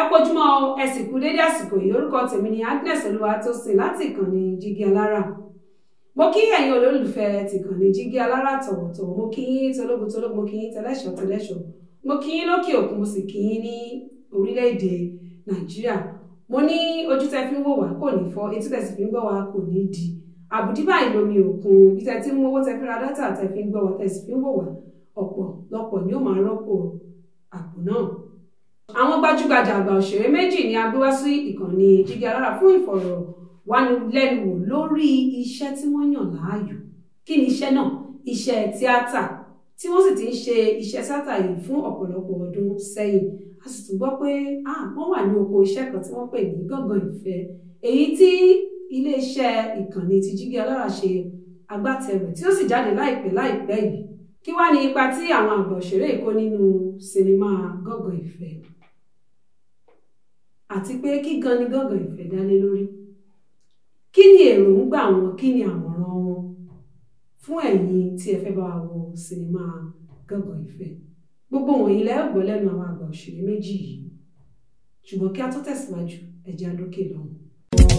ẹ kojúmọ́ ẹ sì kú dédé àsìkò yìí. Orúkọ tèmi ni Agnes Olúwatósìn láti ìkànnì Jígí Alára. Mo kí ẹ̀yin olólùfẹ́ ti ìkànnì Jígí Alára tọ̀wọ̀tọ̀wọ̀. Mo kí yín tológun tológun, mo kí yín tẹlẹ́ṣọ̀ tẹlẹ́ṣọ̀, mo kí yín lókè òkun, mo sì kí yín ní orílẹ̀-èdè Nàìjíríà. Mo ní ojú tẹ́ fi ń wò wá kò ní fọ́, etí tẹ́ sì fi ń gbọ́ wá kò ní di. Àbùdí báyìí lomi òkun, bí tẹ́ ti ń mú owó tẹ́ fi ra dátà tẹ́ fi ń gbọ́ wá tẹ́ sì fi ń wò wá, ọ̀pọ̀lọpọ̀ ni ó máa rọ́pò àpò náà. Àwọn gbajúgbajà àgbà òṣèré méjì ni a gbé wá sí ìkànnì Jígí Alára fún ìfọ̀rọ̀wánilẹ́nuwò lórí iṣẹ́ tí wọ́n yàn láàyò. Kí ni iṣẹ́ náà? Iṣẹ́ tíátà, tí wọ́n sì ti ń ṣe iṣẹ́ tíátà yìí fún ọ̀pọ̀lọpọ̀ ọdún sẹ́yìn. A sì tún gbọ́ pé wọ́n wà ní oko iṣẹ́ kan tí wọ́n pè ní Gángan Ìfẹ́, èyí tí iléeṣẹ́ ìkànnì ti Jígí Alára ṣe agbátẹrù tí ó sì jáde láìpẹ́ yìí. Kí wá ní ipa tí àwọn àgbà òṣèré kó nínú sinimá Gángan Ìfẹ́? Àti pé kí gan ni Gángan Ìfẹ́ dálé lórí? Kí ni èròǹgbà wọn, kí ni àmọ̀ràn wọn fún ẹ̀yin tí ẹ fẹ́ bá wa wo sinimá Gángan Ìfẹ́? Gbogbo wọ̀nyí lẹ́ gbọ́ lẹ́nu àwọn àgbà òṣèré méjì yìí. Ṣùgbọ́n kí a tó tẹ̀síwájú, ẹ jẹ́ á dókè lọ́hùn.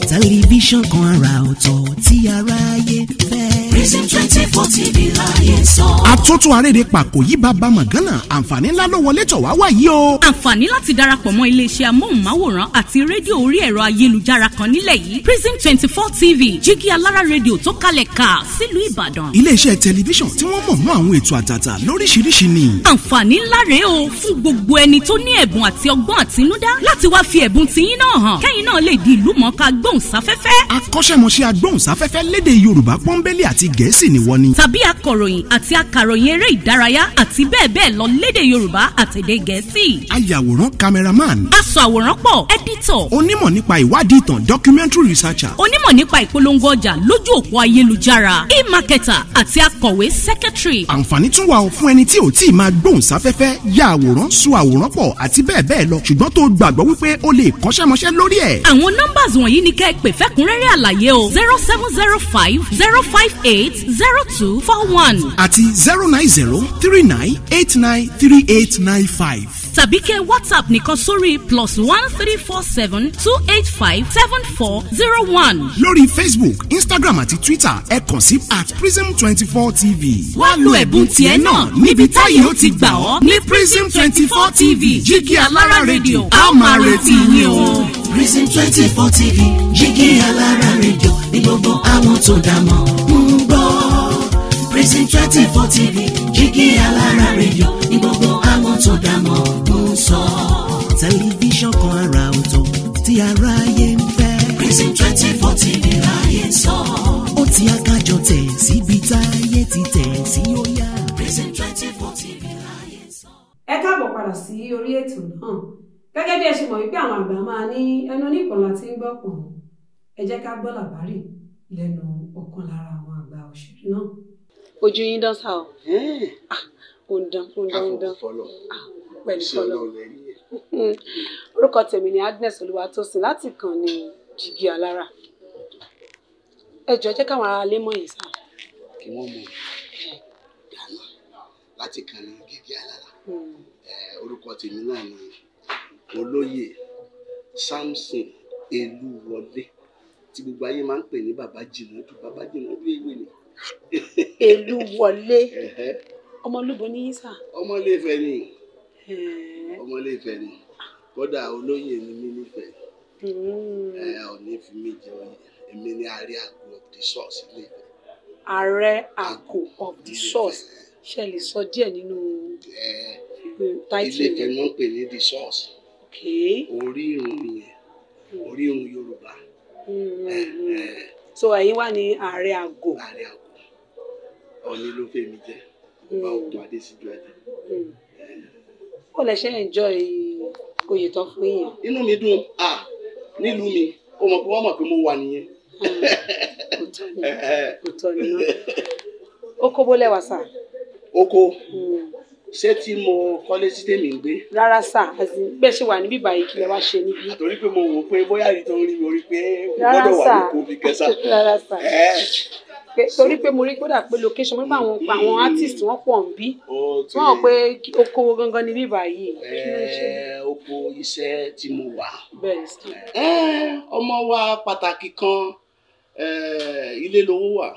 Tẹlifíṣàn kan àrà ọ̀tọ̀ tí aráyé fẹ́. Prison 24 TV láyé sọ. Àtúntò àrèdè pàkó yí bàbá màgánà, àǹfààní ńlá ló wọlé tọ̀ wá wáyé o. Àǹfààní láti darapọ̀ mọ́ iléeṣẹ́ amóhùnmáwòrán àti rédíò orí ẹ̀rọ ayélujára kan nílẹ̀ yìí. Prison 24 TV Jígí Alára rédíò tó kalẹ̀ ká sílùú Ìbàdàn. Iléeṣẹ́ tẹlifíṣàn tí wọ́n mọ̀ mọ́ àwọn ètò àtàtà lóríṣiríṣi ni. Àǹfààní ńlá rèé o fún gbogbo ẹni tó ní ẹ̀bùn àti ọgbọ́n àtinúdá láti wá fi ẹ̀bùn tiyín náà hàn. Kẹ́yìn náà lè di ìlúmọ̀ọ́ká gbóhùnsáfẹ́fẹ́. Akọ́ṣẹ́mọṣẹ́ agbóhùnsáfẹ́fẹ́ lédè Yorùbá pọ́nbélé àti Gẹ̀ẹ́sì ni wọ́n ní. Tàbí akọ̀ròyìn àti akàròyìn eré ìdárayá àti bẹ́ẹ̀ bẹ́ẹ̀ lọ lédè Yorùbá àtèdè Gẹ̀ẹ́sì. Ayàwòrán cameraman. Aṣàwòránpọ̀ editor. Onímọ̀ nípa ìwádìí ìtàn documentary researcher. Onímọ̀ nípa ìpolongo ọjà lójú òpó ayélujára. E-marketer àti akọ̀wé secretary. Àǹfààní tún wà fún ẹni tí ò tí ì máa gbóhùnsáfẹ́fẹ́, ya àwòrán, so àwòrán pọ̀ àti bẹ́ẹ̀ bẹ́ẹ̀ lọ ṣùgbọ́n tó gbàgbọ́ wípé o lè kọ́ṣẹ́mọṣẹ́ lórí ẹ̀. Àwọn numbers wọ̀nyí ni kẹ́ ẹ pè fẹ́kúnrẹ́rẹ́ àlàyé o 0705 058 0241 àti 09039893895. tàbí kẹ́ WhatsApp nìkan sórí +1347 285 7401. lórí Facebook, Instagram àti Twitter ẹ kàn sí @prism24tv. wá lo ẹ̀bùn tiẹ̀ náà níbi táyé ó ti gbà ọ́ ní Prism 24 TV Jígí Alára rédíò. a máa retí yín o. Prison 24 TV Jígí Alára rédíò ní gbogbo àwọn tó dá mọ̀ ń gbọ́. Prison 24 TV Jígí Alára rédíò ní gbogbo àwọn tó dá mọ̀ ń sọ. Tẹlifíṣàn kan àrà ọ̀tọ̀ tí aráyé ń fẹ́. Prison 24 TV láyé sọ. Ó ti akájọ tẹ̀ síbi táyé ti tẹ̀ sí ó yá. Prison 24 TV láyé sọ. Ẹ káàbọ̀ padà sí orí ètò náà. Gẹ́gẹ́ bí ẹ ṣe mọ̀ wípé àwọn àgbà máa ní ẹnu oníkànlá tí ń gbọ́ pọ̀n. Ẹ jẹ́ ká gbọ́ làbárì lẹ́nu ọ̀kan lára àwọn àgbà òṣèré náà. Ojú yín dán sá o. Ó ń dán. Pẹ̀lú fọlọ́. Orúkọ tèmi ni Agnes Olúwatósìn láti ìkànnì Jígí Alára. Ẹ jọ̀ọ́ jẹ́ káwọn ará lé mọ̀ yín sá. Kí wọ́n mọ̀ dáná láti ìkànnì Jígí Alára. Orúkọ tèmi náà ni Olóyè Samson Elúwọlé tí gbogbo ayé máa ń pè ní Bàbá Jìnàdù. Bàbá Jìnàdù ewé ni. Elúwọlé. Ọmọlúbo ní yín sá. Ọmọ Ilé-Ifẹ̀ ni. Ọmọ Ilé-Ifẹ̀ ni. Kódà olóyè ni mí nífẹ̀ẹ́. Ọ̀ní fi mí jẹ oyè. Èmi ni Ààrẹ Àgọ́ of the Source Ilé-Ifẹ̀. Ààrẹ Àgọ́ of the Source. Ṣé ẹ lè sọ díẹ̀ nínú táìtì Ilé-Ifẹ̀ ni wọ́n ń pè ní the Source. Orí irun nìyẹn. Orí irun Yorùbá. So ẹ̀yin wà ní Ààrẹ Àgọ́. Ààrẹ Àgọ́. Ọ̀ní ló fẹ́ mi jẹ́. Ọba Ògún Adésíjú Ẹdẹ. Ó lè ṣe enjoy oyè tán fún yín. Inú mi dùn nílùú mi ó mọ̀ pé wọ́n mọ̀ pé mo wà nìyẹn. Òótọ́ ni náà. Oko bó lẹ́wà sá. Oko ṣé tí mo kọ́lé sí tèmi ń gbé. Rárá sá bẹ́ẹ̀ ṣe wà níbí báyìí kí lẹ wá ṣe níbí. Àtòrí pé mo wò pé bóyá ìrìn tó ń rí mi orí pé mo gbọ́dọ̀ wà lóko bí kẹsà. Rárá sá. torí pé mo rí kódà pé location mo ní àwọn artist wọ́n pọ̀ ń bí wọ́n hàn pé okòwò gangan ni bíbá yìí. oko iṣẹ́ tí mo wà. ọmọ wa pàtàkì kan ilé lówó wà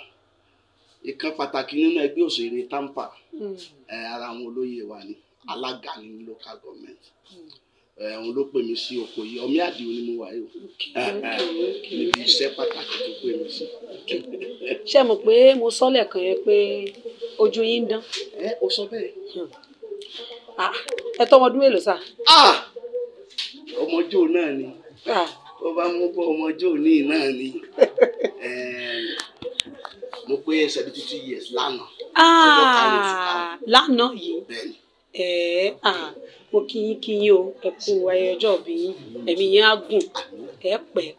ìkan pàtàkì nínú ẹgbẹ́ òṣèré tampa ara àwọn olóyè wa ni alága ní local government òun ló pè mí sí oko yìí ọmí àdìo ni mo wà yìí níbi iṣẹ́ pàtàkì tó pè mí sí. ṣé mo pé mo sọ lẹ́ẹ̀kan yẹn pé ojú yín ń dán. o sọ bẹ́ẹ̀. ẹ tọ́ ọmọdún mélòó sà. ọmọjó náà ni ó bá mú bọ́ ọmọjó ní náà ni mo pé 72 years lánàá. lánàá yìí mo kí yín o ẹ kú ayẹyẹ ọjọ́ ìbí yín ẹ̀mí yín á gùn ẹ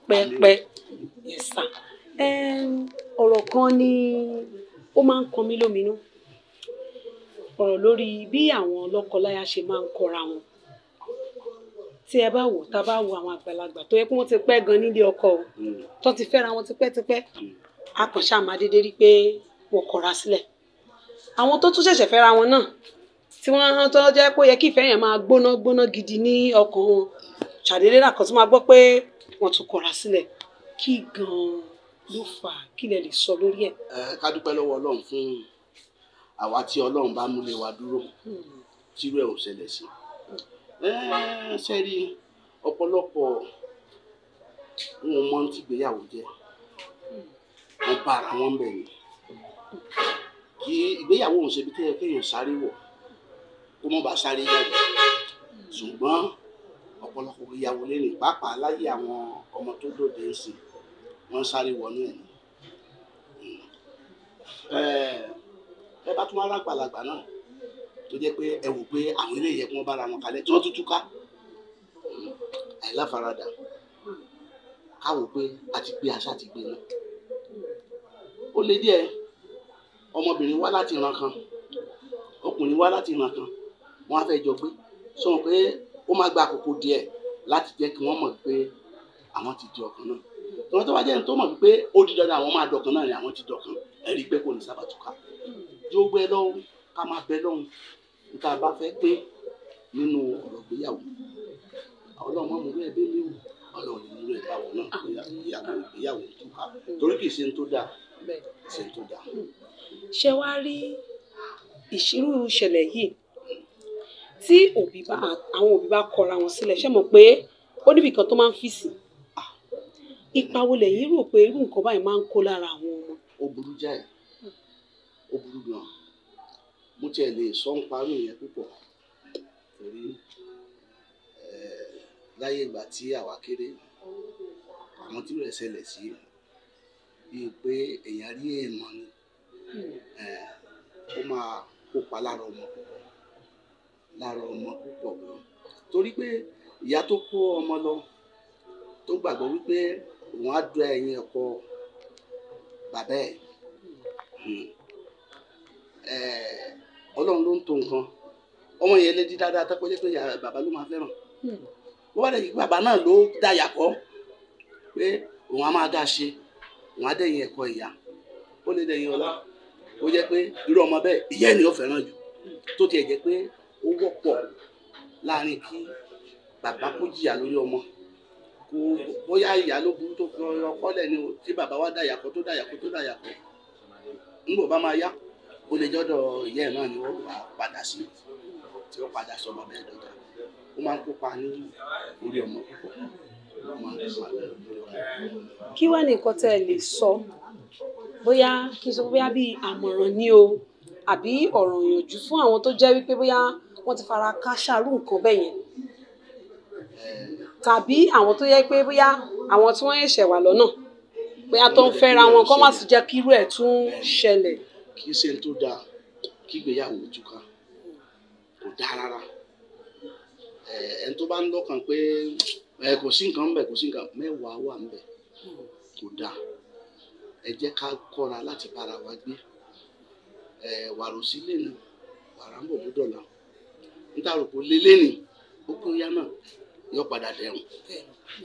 pẹ́ ẹ̀sà. ọ̀rọ̀ kan ni ó máa ń kan mí lóminú ọ̀rọ̀ lórí bí àwọn lọ́kọláya ṣe máa ń kọra wọn tí ẹ bá wò tá a bá wo àwọn àgbàlagbà tó yẹ kí wọ́n ti pẹ́ gan nílé ọkọ o tó ti fẹ́ra wọn tipẹ́tipẹ́ akànṣe àmàdédé rí pé wọ́n kọra sílẹ̀ àwọn tó tún ṣẹ̀ṣẹ̀ fẹ́ra wọn náà tí wọ́n tó jẹ́ pé ó yẹ kí ìfẹ́ yẹn máa gbóná gidi ní ọkàn wọn ṣàdédé náà kan tó máa gbọ́ pé wọ́n tún kọra sílẹ̀ kí gan-an ló fà á kí lẹ lè sọ lórí ẹ̀. ká dúpẹ́ lọ́wọ́ Ọlọ́run fún àwa tí Ọlọ́run bá múlé wa dúró tírú ẹ̀ ò ṣẹlẹ̀ sí. sẹ́rí ọ̀pọ̀lọpọ̀ wọn mọ ti gbéyàwó jẹ́ wọ́n bá ara wọn bẹ̀ ni kí ìgbéyàwó òun ṣe bí kéèyàn sáré wọ̀ kó mọ́ bá sáré jáde ṣùgbọ́n ọ̀pọ̀lọpọ̀ ìyàwó lẹ́nu pàápàá láyé àwọn ọmọ tó dòde sí wọ́n sáré wọnú ẹ̀ ní. ẹ bá tún ara gbàlagbà náà tó jẹ́ pé ẹ wò pé àwọn eléyìí kí wọ́n bára wọn kalẹ̀ tí wọ́n tún túká àìláfaradà ká wò pé a ti gbé àṣà ti gbé náà ó lé díẹ̀ ọmọbìnrin wá láti ìran kan ọkùnrin wá láti ìran kan wọ́n á fẹ́ jọ gbé sọ pé ó máa gba àkókò díẹ̀ láti jẹ́ kí wọ́n mọ̀ pé àwọn ti di ọ̀kan náà tọ́wọ́n tó bá jẹ́ tó mọ̀ pé ó di dandan àwọn máa dọ̀kan náà ni àwọn ti dọ̀kan ẹ rí i pé kò ní sábà túká yóò gbẹ lọ́hùn ká máa bẹ lọ́hùn níta bá fẹ́ pé nínú ọ̀rọ̀ ìgbéyàwó ọlọ́run mọ̀ mú bẹ́ẹ̀ bẹ́ẹ̀ léwu ọlọ́run ní múlò ìbáwọ̀ náà ìgbéyàwó túká torí kì í ṣe ń tó dáa ṣe ń tó dáa. ṣé wàá rí ìṣirò ìṣẹ̀lẹ̀ yìí tí àwọn òbí bá kọra wọn sílẹ̀ ṣé mọ̀ pé ó níbi kan tó máa ń fi sí ipa wo lẹ̀yin rò pé irú nǹkan báyìí máa ń kó lára àwọn ọmọ. ó burú jáì ó burú gan mo tiẹ̀ lè sọ ń parí ìyẹn púpọ̀ torí láyé ìgbà tí àwa kéré àwọn tí rẹ̀ ṣẹlẹ̀ sí bíi pé èèyàn rí èèmọ̀ ni ó máa kópa lára ọmọ púpọ̀ gan torí pé ìyá tó kó ọmọ lọ tó gbàgbọ́ wípé òun á dún ẹ̀yìn ọkọ bàbá ẹ̀ Ọlọ́run ló ń to nǹkan ọmọ yẹn lé di dáadáa tó kọjá pé bàbá ló máa fẹ́ràn wọ́n wá lẹ́yìn bàbá náà ló dáyà kọ́ pé òun á máa dá ṣe òun á dẹ̀yìn ẹ̀kọ́ ìyá ó lè dẹ̀yìn ọlá ó jẹ́ pé irú ọmọ bẹ́ẹ̀ ìyá ẹ̀ ni ó fẹ́ràn jù tó tiẹ̀ jẹ́ pé ó wọ́pọ̀ láàrin kí bàbá kó jìyà lórí ọmọ kó bóyá ìyá ló burú tó fi ọkọ lẹ̀ ni tí bàbá wa dáyà kọ́ ńgbò bá máa yá ó lè jọ́dọ̀ ìyá ẹ̀ náà ni wọ́n wà padà sí tí ó padà sọmọ bẹ́ẹ̀ dọ́jà ó máa ń kópa ní orí ọmọ púpọ̀ ó máa ń kópa lórí ọmọ. kí wàá ní nǹkan tẹ́ ẹ lè sọ bóyá kí n sọ bóyá bíi àmọ̀ràn ni o àbí ọ̀rọ̀ ìyànjú fún àwọn tó jẹ́ wípé bóyá wọ́n ti fara káṣárù nǹkan bẹ́ẹ̀ yẹn tàbí àwọn tó yẹ pé bóyá àwọn tí wọ́n ṣẹ̀ wà lọ́nà bóyá tó ń fẹ́ra wọn kó má sì jẹ́ kí irú ẹ̀ tún ṣẹlẹ̀. kì í ṣe tó dáa kí ìgbéyàwó túká kò dáa rárá ẹni tó bá ń lọ́kàn pé kò sí nǹkan ńbẹ̀ kò sí nǹkan mẹ́wàá wà ńbẹ̀ kò dáa ẹ jẹ́ ká kọ́ra láti bára wa gbé wàrò sí lẹ́nu wàrà ń bọ̀ bó dọ̀la níta rò pé lé lẹ́nu ó kó yá náà yọ padà dẹrùn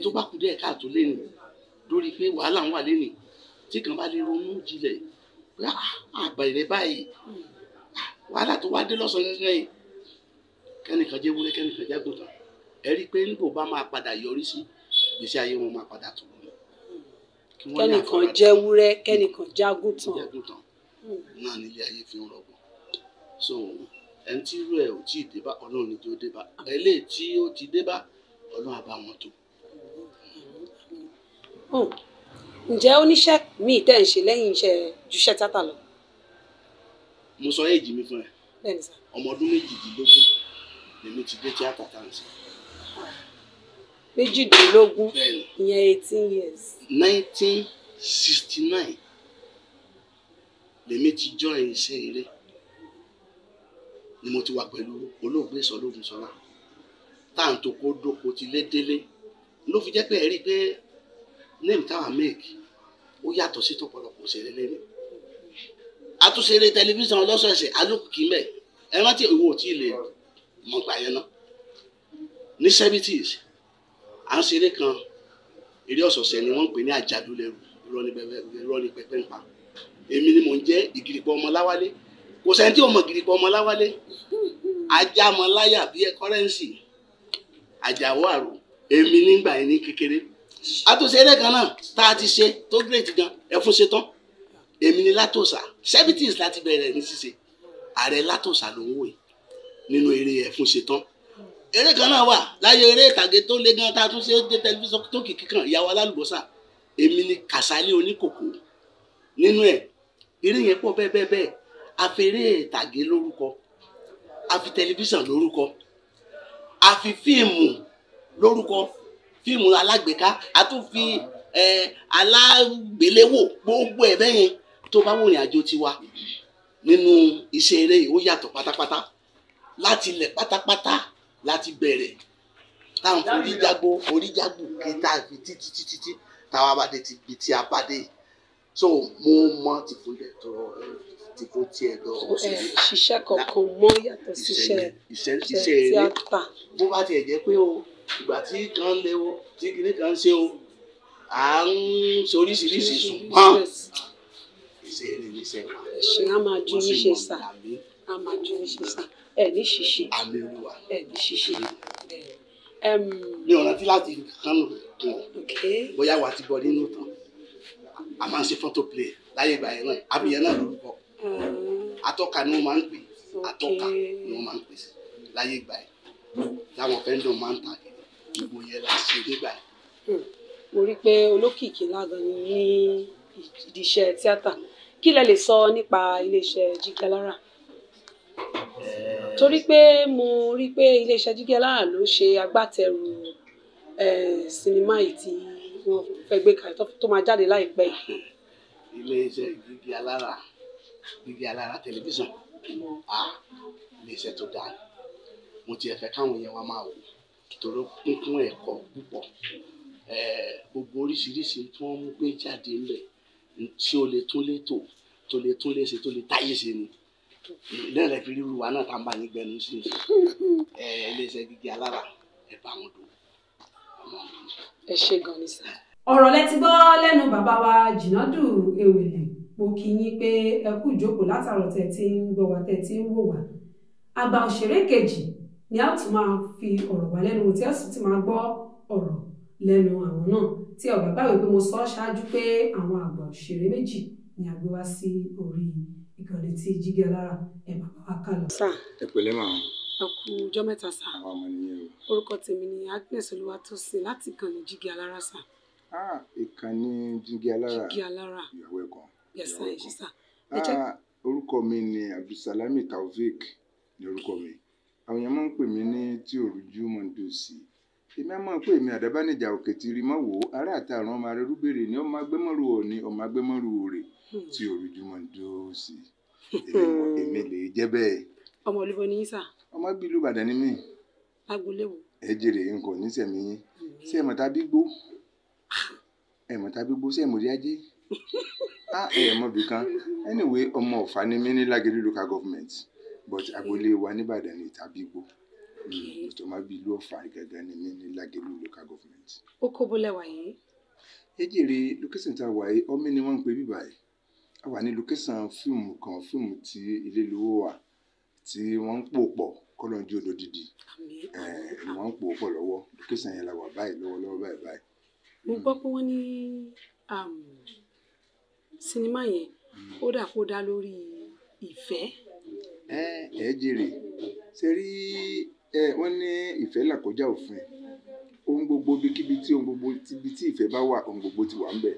tó bá kú díẹ̀ káàtó lẹ́nu lórí pé wàhálà ń wà lẹ́nu tí kan bá lè ronú jinlẹ̀ àbẹ̀rẹ̀ báyìí wàhálà tó wá dé lọ́sàn-án gẹ́gẹ́ yìí kẹ́nìkan jẹ́ wúlé kẹ́nìkan jẹ́ gùntàn ẹ rí i pé níbo bá máa padà yọrí sí ìgbésí ayé wọn máa padà tó wọn. kẹ́nìkan jẹ́ wúrẹ́ kẹ́nìkan jágùntàn náà nílé ayé fi ń rọgbọ so ẹni tí irú ẹ ò tí ì débá Ọlọ́run ní tí ó débá eléyìí tí ó ti débá Ọlọ́run àbá wọn tó. ǹjẹ́ oníṣẹ́ míì tẹ́ ń ṣe lẹ́yìn iṣẹ́ juṣẹ́ tátà lọ. mo sọ èjì mi fún ẹ ọmọ ọdún 18 lèmi ti dé tíátà tá à ń ṣe. 18 ìyẹn 18 years. 1969 lèmi ti join iṣẹ́ eré ni mo ti wà pẹ̀lú olóògbé Sọlógun Sọlá tá à ń toko dóko ti lé délé ló fi jẹ́ pé ẹ rí i pé name táwa make ó yàtọ̀ sí tọ̀pọ̀lọpọ̀ òṣèré lẹ́nu àtúnṣe eré tẹlifíṣàn ọlọ́sọ̀ọ̀sẹ̀ alókùkí mẹ́ ẹ rántí ìwọ ò tí ì lè mọ̀ gbà yẹn náà ní 70s à ń ṣeré kan eré ọ̀sọ̀ọ̀sẹ̀ ni wọ́n ń pè ní àjàdúlẹ̀rù irọ́ ní pẹpẹ ń pa èmi ni mò ń jẹ́ ìgìrìpọ̀ ọmọ láwálé kò sẹ́ni tí ò mọ̀ ìgìrìpọ̀ ọmọ láwálé ajá mọ láyà bí ẹ kọ́rẹ́ǹsì àjàwọ́ àrò èmi nígbà yẹn ní kékeré àtúnṣe eré kan náà tá a ti ṣe tó great gan ẹ fún ṣe tán èmi ni Látòsà 70s láti bẹ̀rẹ̀ ní ṣíṣe ààrẹ Látòsà ló ń wò nínú eré ẹ fún ṣe tán eré kan náà wà láyé eré ìtàgé tó lé gan tá a tún ṣe dé tẹlifíṣàn tó kìkì kan ìyàwó alálùbọ́sà èmi ni Kàsálí oníkòkò nínú ẹ eré yẹn pọ̀ bẹ́ẹ̀ a fi eré ìtàgé lórúkọ a fi tẹlifíṣàn lórúkọ a fi fíìmù lórúkọ fíìmù alágbèéká a tún fi alágbéléwò gbogbo ẹ̀ bẹ́yẹn tó bá wò ní àjò tiwa nínú iṣẹ́ eré yìí ó yàtọ̀ pátápátá láti ilẹ̀ pátápátá láti bẹ̀rẹ̀ táwọn oríjàgbò kí tá a fi títí táwa bá dé ti bi tí a bá dé so mo mọ ti fún ẹ tó ti fún tiẹ̀ lọ. ṣiṣẹ́ kankan mọ́ yàtọ̀ síṣẹ́ tíátà. bó bá tiẹ̀ jẹ́ pé o ìgbà tí kan lé o tí kìíní kan ṣe o à ń ṣe oríṣiríṣi ṣùgbọ́n iṣẹ́ eré ní iṣẹ́ wa. ṣe á máa ju yín ṣe sá á máa ju yín ṣe sá ẹ ní ṣíṣe ẹ ní ṣíṣe. mi ò rántí láti kánú kan bóyá wà á ti bọ nínú tán a máa ń ṣe photo play láyé ìgbà yẹn náà abiyẹn náà lórúkọ atọ́ka ni wọ́n máa ń pè atọ́ka ni wọ́n máa ń pè láyé ìgbà yẹn táwọn fẹ́ndọ̀ máa ń ta gbogbo yẹn la ṣe nígbà yẹn. mo rí i pé olókìkí lágan ni ní ìdíṣẹ́ tíátà kí lẹ lè sọ nípa iléeṣẹ́ Jígí Alára torí pé mo rí i pé iléeṣẹ́ Jígí Alára ló ṣe agbátẹrù sinimá yìí tí wọ́n fẹ́ gbé kalẹ̀ tó máa jáde láìpẹ́ yìí. iléeṣẹ́ Jígí Alára tẹlifíṣàn iléeṣẹ́ tó dáa mo tiẹ̀ fẹ́ káwọn yẹn wá máa wò torí kún ẹ̀kọ́ púpọ̀ gbogbo oríṣiríṣi tí wọ́n mú gbé jáde ńlẹ̀ tí ó lè tún létò tó lè tún léṣe tó lè táyé ṣe ni lẹ́yìn rẹ̀ fi ríru wa náà tá n bá ní gbẹnu sí iléeṣẹ́ Jígí Alára ẹ bá wọn dùn. ẹ ṣe gan ni sá. ọ̀rọ̀ lẹ ti gbọ́ lẹ́nu bàbá wa Jìnàdù Ewèlè mo kí yín pé ẹ kú ìjókòó látàrọ̀ tẹ̀ tí ń gbọ́ wa tẹ̀ tí ń wò wá àgbà òṣèré kejì ni a tún máa fi ọ̀rọ̀ wá lẹ́nu tí a sì ti máa gbọ́ ọ̀rọ̀ lẹ́nu àwọn náà tí ọ̀gá gbàgbé pé mo sọ ṣáájú pé àwọn àgbà òṣèré méjì ni a gbé wá sí orí ìkànnì tí Jígí Alára ẹ bàbá wa kà lọ. ẹ pẹ̀lẹ́ màá. ẹ kú ọjọ́ mẹ́ta sá. àwọn ọmọ nìyẹn o. orúkọ tèmi ni Agnes Olúwatósìn láti ìkànnì Jígí Alára sá. ìkànnì Jígí Alára. Jígí Alára. ìyàwó ẹ̀kan. yẹsà ẹ ṣe sá. orúkọ mi ni Abdulsalami Taofeek ní orúkọ mi àwọn èèyàn máa ń pè mí ní tí òrùjú mọ̀ndòsì èmi á máa pè mí àdábánijà òkè tí rí mọ́ wò ó ará àtàràn ọmọ arẹrú béèrè ní ọmọ agbẹ́mọ̀rú òní ọmọ agbẹ́mọ̀rú òrè tí òrùjú mọ̀ndòsì èmi lè jẹ́ bẹ́ẹ̀. ọmọ olúbo ni yín sà. ọmọ bílù Ìbàdàn ni mí. lágbolé wo. ẹ jèrè nǹkan nísẹ̀mí yín ṣé ẹ mọ̀ tàbí gbó ṣé ẹ mọ̀ rí ajé ẹ mọ̀ bìkan anyway ọmọ Ọ̀fà ni mí ní Lágẹ̀lú local government but agboolé wa nìbàdàn ní tàbí gbó tó máa bí ìlú Ọ̀fà gẹ́gẹ́ ní mí ní Lágẹ̀lú local government. ó kó bó lẹ́wà yìí. ẹ jèrè location tá a wà yìí ọmọ ni wọ́n ń pè bíbà yìí a wà ní location fíìmù kan fíìmù tí ilé lówó wà tí wọ́n ń pò pọ̀ kọ́lọ́njú odò dídì ni wọ́n ń pò pọ̀ lọ́wọ́ location yẹn la wà báyìí lọ́wọ́lọ́wọ́ báyìí. mo gbọ́ pé wọ́n ní sinimá yẹn ó dà kó dá lórí ìfẹ́. ẹ jèrè ṣe rí wọ́n ní ìfẹ́ là kọjá òfin ohun gbogbo bíkíbi tí ohun gbogbo ibi tí ìfẹ́ bá wà ohun gbogbo ti wà ń bẹ̀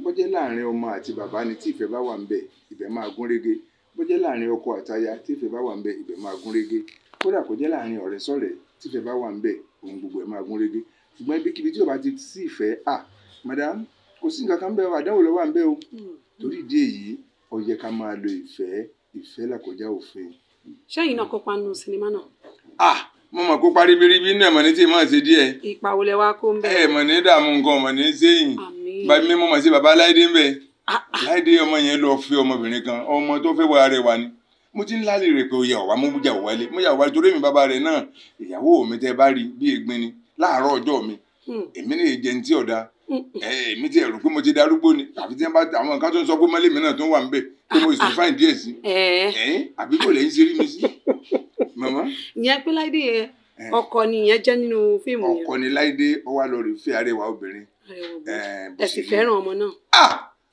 bó jẹ́ láàrin ọmọ àti bàbá ni tí ìfẹ́ bá wà ń bẹ̀ ibẹ̀ máa gún régé bó jẹ́ láàrin ọkọ àtaya tí ìfẹ́ bá wà ń bẹ̀ ibẹ̀ máa gún régé kódà kó jẹ́ láàrin ọ̀rẹ́ sọ̀rẹ́ tí ìfẹ́ bá wà ń bẹ̀ ohun gbogbo ẹ̀ máa gún régé ṣùgbọ́n ibikíbi tí ó bá ti sí ìfẹ́ madam kò sí nǹkan kan bẹ́ẹ̀ àdánwò ló wà ń bẹ̀ o torí ìdí èyí ó yẹ ká máa lo ìfẹ́ là kọjá òfin. ṣẹ́yìn náà kópa nínú sinimá náà. mo mọ̀ kó parí biribi náà mọ̀ ní tí mọ̀ ṣe díẹ̀. ìpàwọlẹ̀ wa kó ń bẹ̀. mọ̀ ní dààmú nǹkan mọ̀ ní sẹ́yìn bàbá mi mọ̀ sí bàbá Láìdé ń bẹ̀ Láìdé ọmọ yẹn lọ fi ọmọbìnrin kan ọmọ tó fẹ́ wà rẹ̀ wà ní mo ti ń lálẹ́ rẹ̀ pé ó yà wá mo jà wálé mo yà wálé torí mi bàbá rẹ̀ náà ìyàwó mi tẹ́ bá rí bí egbin ni láàárọ̀ ọjọ́ mi èmi ní ìjẹ ní tí ọ̀dà èmi ti ẹ̀rù pé mo ti darúgbó ni àfi tí wọ́n bá àwọn nǹkan tó ń sọ pé mọ́lẹ́ mi náà tó ń wà ń bẹ̀ pé mo sì fáìn díẹ̀ sí àbí kò lẹ́yìn sí rí mi sí màmá. ìyẹn pé Láìdé yẹn ọkọ ni ìyẹn jẹ́ nínú fíìmù yẹn. ọkọ ni Láìdé ó wá lọ rè fẹ́ arẹwà obìnrin. ẹ sì fẹ́ràn ọmọ náà.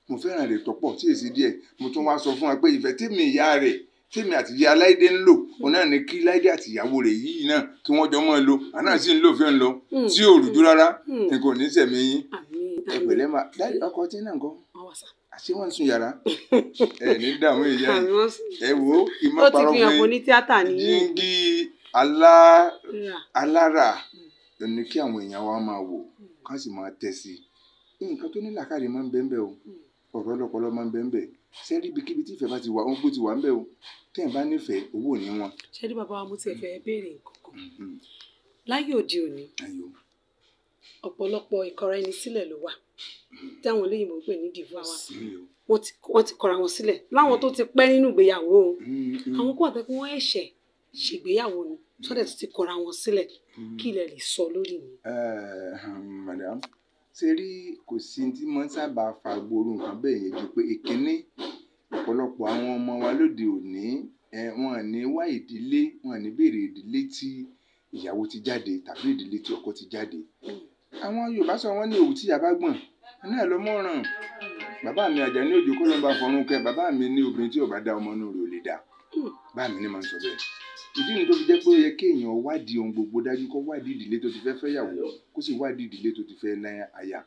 mo fẹ́ràn rẹ̀ tọ́pọ̀ tí èsì díẹ̀ mo tún wá sọ fún wa pé ìfẹ́ tèmi ìyá rẹ̀ tèmi àti ìyá Láìdé ń lò òun náà ni kí Láìdé àti ìyàwó rẹ̀ yìí náà kí wọ́n jọ mọ́ ẹ lò àná sì ń lò fẹ́ ń lọ tí ò rújú rárá n kò ní sẹ̀mí yín ẹgbẹ̀lẹ́ máa dájú ọkọ tí náà kọ́ àṣé wọ́n ń sun yàrá ní dààmú ìyá ẹ wò ó ìmọ̀ parọ́ fún yín jíngí alára ní kí àwọn èèyàn wa máa wò ká sì máa tẹ̀ sí i nǹkan tó ní làákàrí máa ń bẹ́ẹ̀ bẹ́ẹ̀ o ọ̀rọ̀ ọlọ́pọlọ máa ń bẹ́ẹ̀ bẹ́ẹ̀ sẹ́rí ibikíbi tí ìfẹ́ bá ti wà ó ń gbó ti wà ń bẹ́ẹ̀ o tẹ́ẹ̀ bá nífẹ̀ẹ́ owó ò ní wọn. ṣẹ́rí bàbá wa mo ti fẹ́ béèrè nǹkan kan láyé òde òní ọ̀pọ̀lọpọ̀ ìkọra ẹni sílẹ̀ ló wà táwọn olóyìnbó pè ní divorce wọ́n ti kọra wọn sílẹ̀ láwọn tó ti pẹ́ nínú ìgbéyàwó àwọn kó àtẹ́kù wọ́n ẹ̀ṣẹ̀ ṣègbéyàwó ni sọ́dẹ̀ tó ti kọra wọn sílẹ̀ kí ilẹ̀ lè sọ lórí mi. madam ṣe rí kò sí tí mo ń sábà fa gbòòrò nǹkan bẹ́ẹ̀ yẹn ju pé ìkíní ọ̀pọ̀lọpọ̀ àwọn ọmọ wa lóde òní wọn ní wá ìdílé wọn ní béèrè ìdílé tí ìyàwó ti jáde tàbí ìdílé tí ọkọ ti jáde àwọn Yorùbá sọ wọn ní òwú tí yàrá gbọ̀n náà ló mọ̀ràn bàbá mi Àjàní Òjó kó ló ń bá fọrún kẹ bàbá mi ní obìnrin tí ò bá dá ọmọ inú rẹ̀ ò lè dá bàbá mi ní máa ń sọ bẹ́ẹ̀ ìdí ni tó fi jẹ́ pé ó yẹ kéèyàn wádìí ohun gbogbo dájú kó wádìí ìdílé tó ti fẹ́ fẹ́yàwó kó sì wádìí ìdílé tó ti fẹ́ láyà àyà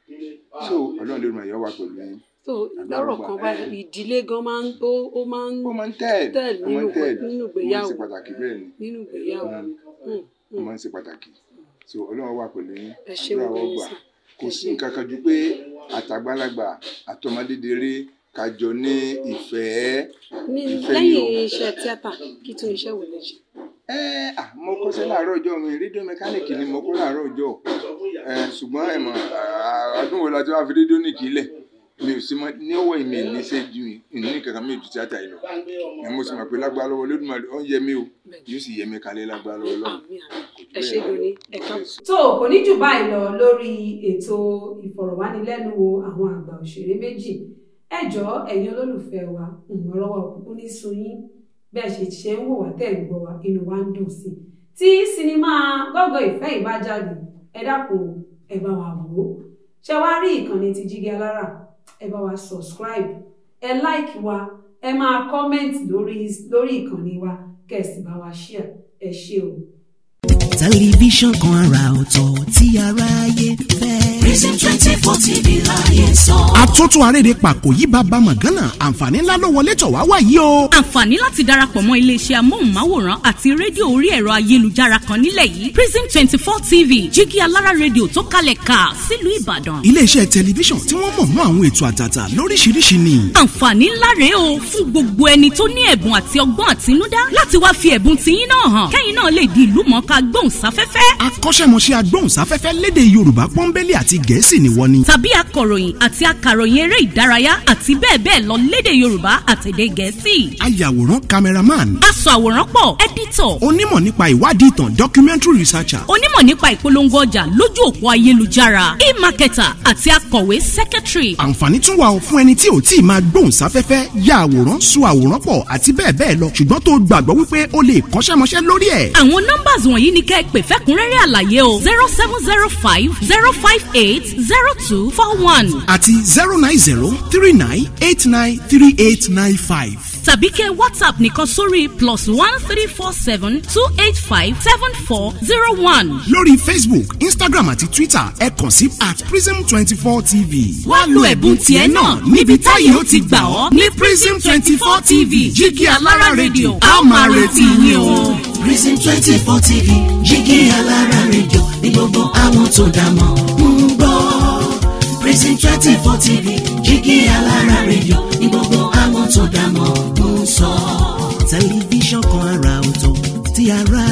so Ọlọ́run ló ràn yọ wá pẹ̀lú yín. so lọ́rọ̀ kan báyìí ìdílé gan máa ń tẹ̀l nínú ìgbéyàwó nínú ìgbéyàwó ó máa ń ṣe pàtàkì so Ọlọ́run wà pẹ̀lú yín àdúrà wọ́n gbà kò sí nǹkan kan ju pé àtàgbàlagbà àtọmọdédéré kájọ ní ìfẹ́ lẹ́yìn iṣẹ́ tíátà kí tún iṣẹ́ wò lè ṣe. mo kọ́ṣẹ́ láàárọ̀ ọjọ́ mi rédíò mẹkáníìkì ni mo kọ́ láàárọ̀ ọjọ́ ṣùgbọ́n ẹ̀mọ̀ ọdún wo la ti wá fi rédíò nìkì lẹ̀ mi ò sí mọ́ ní ọwọ́ ìmì níṣẹ́ ju ìní kankan mi ò ju tíátà yìí lọ mo sì mọ̀ pé lágbára lọ́wọ́ Olódùmarè ó ń yẹ mí o yóò sì yẹ mí kalẹ̀ lágbára lọ́wọ́ lọ́wọ́. ẹ ṣe lóní ẹ káàbọ̀. tó kò ní jù báyìí lọ lórí ètò ìfọ̀rọ̀wánilẹ́nuwò àwọn àgbà òṣèré méjì ẹ jọ̀ọ́ ẹ̀yin olólùfẹ́ wa ọ̀rọ̀ wa òkú ní sunyín bẹ́ẹ̀ ṣe ń wò wá tẹ̀ ń gbọ́ wa inú wa ń dùn sí i tí sinimá Gọ́gọ́ Ìfẹ́ yìí bá jáde ẹ dákun ẹ bá wa wò ó ṣé wàá rí ìkànnì ti Jígí Alára ẹ bá wa subscribe ẹ like wa ẹ máa comment lórí ìkànnì wa kẹ̀sì bá wa share ẹ ṣé o. tẹlifíṣàn kan àrà ọ̀tọ̀ tí aráyé fẹ́. Prison 24 TV láyé sọ. àtúntò arédè pàkó yìí bàbá mọ̀gánà àǹfààní ńlá ló wọlé tọ̀ wá wá yìí o. àǹfààní láti darapọ̀ mọ́ iléeṣẹ́ amóhùnmáwòrán àti rédíò orí ẹ̀rọ ayélujára kan nílẹ̀ yìí Prison 24 TV Jígí Alára rédíò tó kalẹ̀ ká sílùú Ìbàdàn. iléeṣẹ́ tẹlifíṣàn tí wọ́n mọ̀ mọ́ àwọn ètò àtàtà lóríṣiríṣi ni. àǹfààní ńlá rèé o fún gbogbo ẹni tó ní ẹ̀bùn àti ọgbọ́n àtinúdá láti wá fi ẹ̀bùn tiyín náà hàn kẹ́yìn náà lè di ìlúmọ̀ọ́ká gbóhùnsáfẹ́fẹ́. akọ́ṣẹ́mọṣẹ́ agbóhùnsáfẹ́fẹ́ lédè Yorùbá pọ́nbélé àti Gẹ̀ẹ́sì ni wọ́n ní. tàbí akọ̀ròyìn àti akàròyìn eré ìdárayá àti bẹ́ẹ̀ bẹ́ẹ̀ lọ lédè Yorùbá àtèdè Gẹ̀ẹ́sì. ayàwòrán cameraman. aṣọ àwòrán pọ̀ editor. onímọ̀ nípa ìwádìí ìtàn documentary researcher. onímọ̀ nípa ìpolongo ọjà lójú òpó ayélujára. ìmọ̀ marketer àti akọ̀wé secretary. àǹfààní tún wà fún ẹni tí ò tí ì máa gbóhùn sáfẹ́fẹ́ ya àwòrán so àwòrán pọ̀ àti bẹ́ẹ̀ bẹ́ẹ̀ lọ ṣùgbọ́n tó gbàgbọ́ wípé o lè kọ́ṣẹ́mọṣẹ́ lórí ẹ̀. àwọn numbers wọ̀nyí ni kẹ́ ẹ pè fẹ́kúnrẹ́rẹ́ àlàyé o 0705-058-0241 àti 09039893895. tàbí kẹ́ WhatsApp nìkan sórí +13472857401. lórí Facebook, Instagram àti Twitter ẹ kàn sí @prism24tv. wá lo ẹ̀bùn tiẹ̀ náà níbi táyé ó ti gbà ọ́ ní Prism24 TV Jígí Alára rédíò a máa retí yín o. Prism 24 TV Jígí Alára rédíò ní gbogbo àwọn tó dá mọ̀ ń gbọ́. Prism 24 TV Jígí Alára rédíò ní gbogbo àwọn tó dá mọ̀ ń sọ. Tẹlifíṣàn kan àrà ọ̀tọ̀ tí ara